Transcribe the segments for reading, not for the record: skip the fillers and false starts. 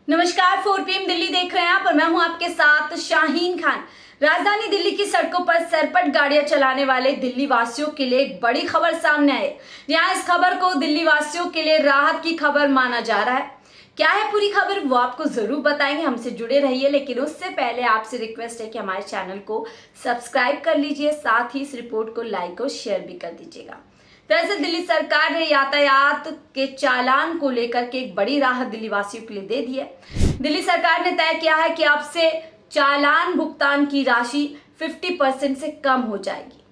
नमस्कार, 4 PM दिल्ली देख रहे हैं आप और मैं हूं आपके साथ शाहीन खान। राजधानी दिल्ली की सड़कों पर सरपट गाड़ियां चलाने वाले दिल्ली वासियों के लिए एक बड़ी खबर सामने आई। जहां इस खबर को दिल्ली वासियों के लिए राहत की खबर माना जा रहा है। क्या है पूरी खबर वो आपको जरूर बताएंगे, हमसे जुड़े रहिए। लेकिन उससे पहले आपसे रिक्वेस्ट है कि हमारे चैनल को सब्सक्राइब कर लीजिए, साथ ही इस रिपोर्ट को लाइक और शेयर भी कर दीजिएगा। दरअसल दिल्ली सरकार ने यातायात के चालान को लेकर के एक बड़ी राहत दिल्ली वासियों के लिए दे दी है। दिल्ली सरकार ने तय किया है कि अब से चालान भुगतान की राशि 50% से कम हो जाएगी।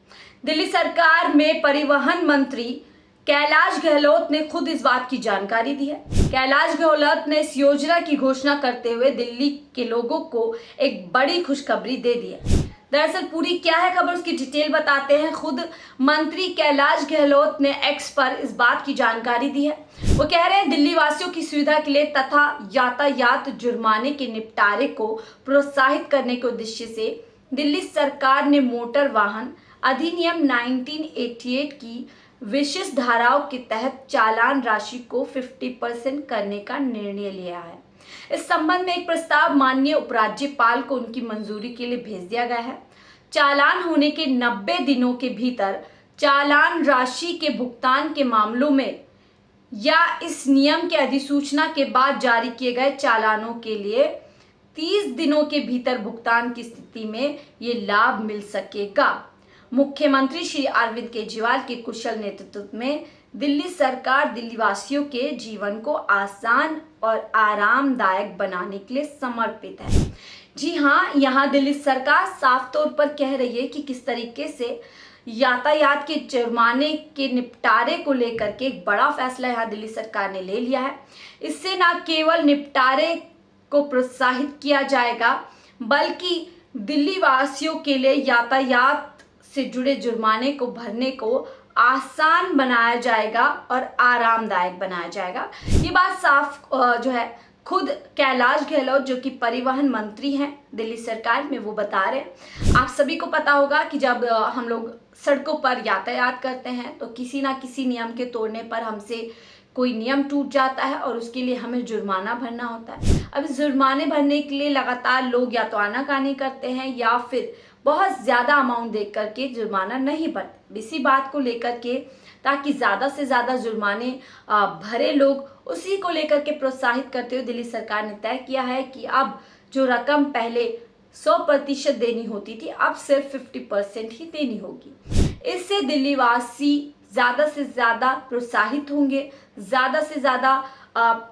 दिल्ली सरकार में परिवहन मंत्री कैलाश गहलोत ने खुद इस बात की जानकारी दी है। कैलाश गहलोत ने इस योजना की घोषणा करते हुए दिल्ली के लोगों को एक बड़ी खुशखबरी दे दी है। दरअसल पूरी क्या है खबर, उसकी डिटेल बताते हैं। खुद मंत्री कैलाश गहलोत ने एक्स पर इस बात की जानकारी दी है। वो कह रहे हैं दिल्ली वासियों की सुविधा के लिए तथा यातायात जुर्माने के निपटारे को प्रोत्साहित करने के उद्देश्य से दिल्ली सरकार ने मोटर वाहन अधिनियम 1988 की विशेष धाराओं के तहत चालान राशि को 50% करने का निर्णय लिया है। इस संबंध में एक प्रस्ताव माननीय उपराज्यपाल को उनकी मंजूरी के लिए भेज दिया गया है। चालान होने के 90 दिनों के भीतर चालान राशि के भुगतान के मामलों में या इस नियम के अधिसूचना के बाद जारी किए गए चालानों के लिए 30 दिनों के भीतर भुगतान की स्थिति में ये लाभ मिल सकेगा। मुख्यमंत्री श्री अरविंद केजरीवाल के कुशल नेतृत्व में दिल्ली सरकार दिल्ली वासियों के जीवन को आसान और आरामदायक बनाने के लिए समर्पित है। जी हाँ, यहाँ दिल्ली सरकार साफ तौर पर कह रही है कि किस तरीके से यातायात के जुर्माने के निपटारे को लेकर के एक बड़ा फैसला यहाँ दिल्ली सरकार ने ले लिया है। इससे न केवल निपटारे को प्रोत्साहित किया जाएगा बल्कि दिल्ली वासियों के लिए यातायात से जुड़े जुर्माने को भरने को आसान बनाया जाएगा और आरामदायक बनाया जाएगा। ये बात साफ जो है खुद कैलाश गहलोत जो कि परिवहन मंत्री हैं दिल्ली सरकार में वो बता रहे हैं। आप सभी को पता होगा कि जब हम लोग सड़कों पर यातायात करते हैं तो किसी ना किसी नियम के तोड़ने पर हमसे कोई नियम टूट जाता है और उसके लिए हमें जुर्माना भरना होता है। अब इस जुर्माने भरने के लिए लगातार लोग या तो आनाकानी करते हैं या फिर बहुत ज़्यादा अमाउंट देख करके जुर्माना नहीं भरते। इसी बात को लेकर के ताकि ज़्यादा से ज़्यादा जुर्माने भरे लोग, उसी को लेकर के प्रोत्साहित करते हुए दिल्ली सरकार ने तय किया है कि अब जो रकम पहले 100% देनी होती थी अब सिर्फ 50% ही देनी होगी। इससे दिल्ली वासी ज़्यादा से ज़्यादा प्रोत्साहित होंगे, ज़्यादा से ज़्यादा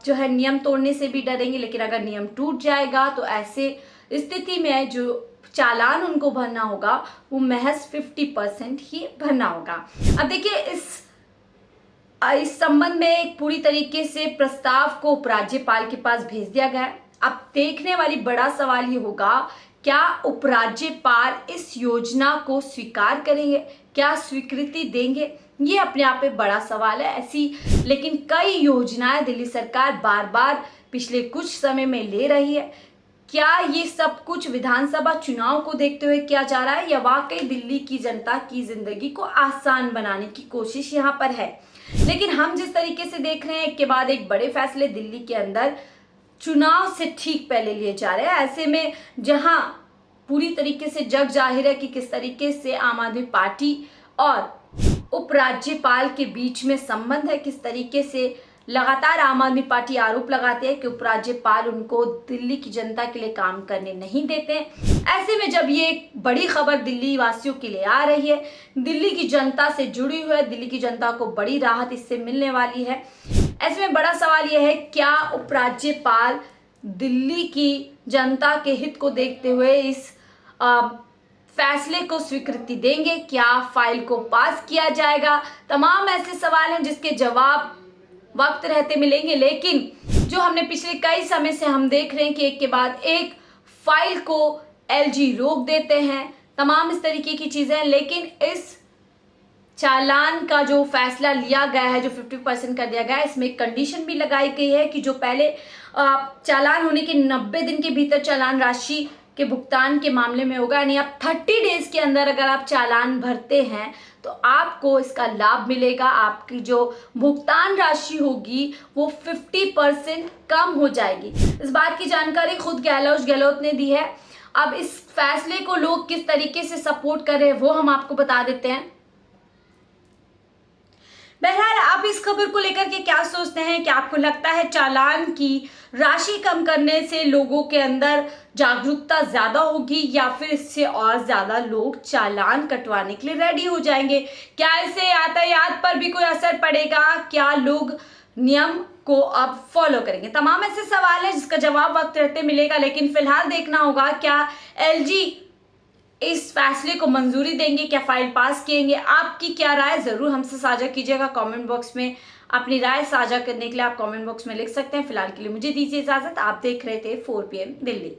जो है नियम तोड़ने से भी डरेंगे। लेकिन अगर नियम टूट जाएगा तो ऐसे स्थिति में जो चालान उनको भरना होगा वो महज 50% ही भरना होगा। अब देखिए इस संबंध में एक पूरी तरीके से प्रस्ताव को उपराज्यपाल के पास भेज दिया गया है। अब देखने वाली बड़ा सवाल ये होगा, क्या उपराज्यपाल इस योजना को स्वीकार करेंगे, क्या स्वीकृति देंगे? ये अपने आप में बड़ा सवाल है। ऐसी लेकिन कई योजनाएं दिल्ली सरकार बार बार पिछले कुछ समय में ले रही है। क्या ये सब कुछ विधानसभा चुनाव को देखते हुए किया जा रहा है या वाकई दिल्ली की जनता की जिंदगी को आसान बनाने की कोशिश यहाँ पर है? लेकिन हम जिस तरीके से देख रहे हैं एक के बाद एक बड़े फैसले दिल्ली के अंदर चुनाव से ठीक पहले लिए जा रहे हैं। ऐसे में जहां पूरी तरीके से जग जाहिर है कि किस तरीके से आम आदमी पार्टी और उपराज्यपाल के बीच में संबंध है, किस तरीके से लगातार आम आदमी पार्टी आरोप लगाते हैं कि उपराज्यपाल उनको दिल्ली की जनता के लिए काम करने नहीं देते हैं। ऐसे में जब ये एक बड़ी खबर दिल्ली वासियों के लिए आ रही है, दिल्ली की जनता से जुड़ी हुई है, दिल्ली की जनता को बड़ी राहत इससे मिलने वाली है। ऐसे में बड़ा सवाल यह है, क्या उपराज्यपाल दिल्ली की जनता के हित को देखते हुए इस फैसले को स्वीकृति देंगे? क्या फाइल को पास किया जाएगा? तमाम ऐसे सवाल हैं जिसके जवाब वक्त रहते मिलेंगे। लेकिन जो हमने पिछले कई समय से हम देख रहे हैं कि एक के बाद एक फाइल को एलजी रोक देते हैं, तमाम इस तरीके की चीजें। लेकिन इस चालान का जो फैसला लिया गया है, जो 50% कर दिया गया है, इसमें एक कंडीशन भी लगाई गई है कि जो पहले चालान होने के 90 दिन के भीतर चालान राशि के भुगतान के मामले में होगा, यानी आप 30 डेज के अंदर अगर आप चालान भरते हैं तो आपको इसका लाभ मिलेगा। आपकी जो भुगतान राशि होगी वो 50% कम हो जाएगी। इस बात की जानकारी खुद गहलोत ने दी है। अब इस फैसले को लोग किस तरीके से सपोर्ट कर रहे हैं वो हम आपको बता देते हैं। बहरहाल, आप इस खबर को लेकर के क्या सोचते हैं? क्या आपको लगता है चालान की राशि कम करने से लोगों के अंदर जागरूकता ज्यादा होगी, या फिर इससे और ज्यादा लोग चालान कटवाने के लिए रेडी हो जाएंगे? क्या इससे यातायात पर भी कोई असर पड़ेगा? क्या लोग नियम को अब फॉलो करेंगे? तमाम ऐसे सवाल हैं जिसका जवाब वक्त रहते मिलेगा, लेकिन फिलहाल देखना होगा क्या एलजी इस फैसले को मंजूरी देंगे, क्या फाइल पास किएंगे। आपकी क्या राय जरूर हमसे साझा कीजिएगा कमेंट बॉक्स में। अपनी राय साझा करने के लिए आप कमेंट बॉक्स में लिख सकते हैं। फिलहाल के लिए मुझे दीजिए इजाजत। आप देख रहे थे 4 PM दिल्ली।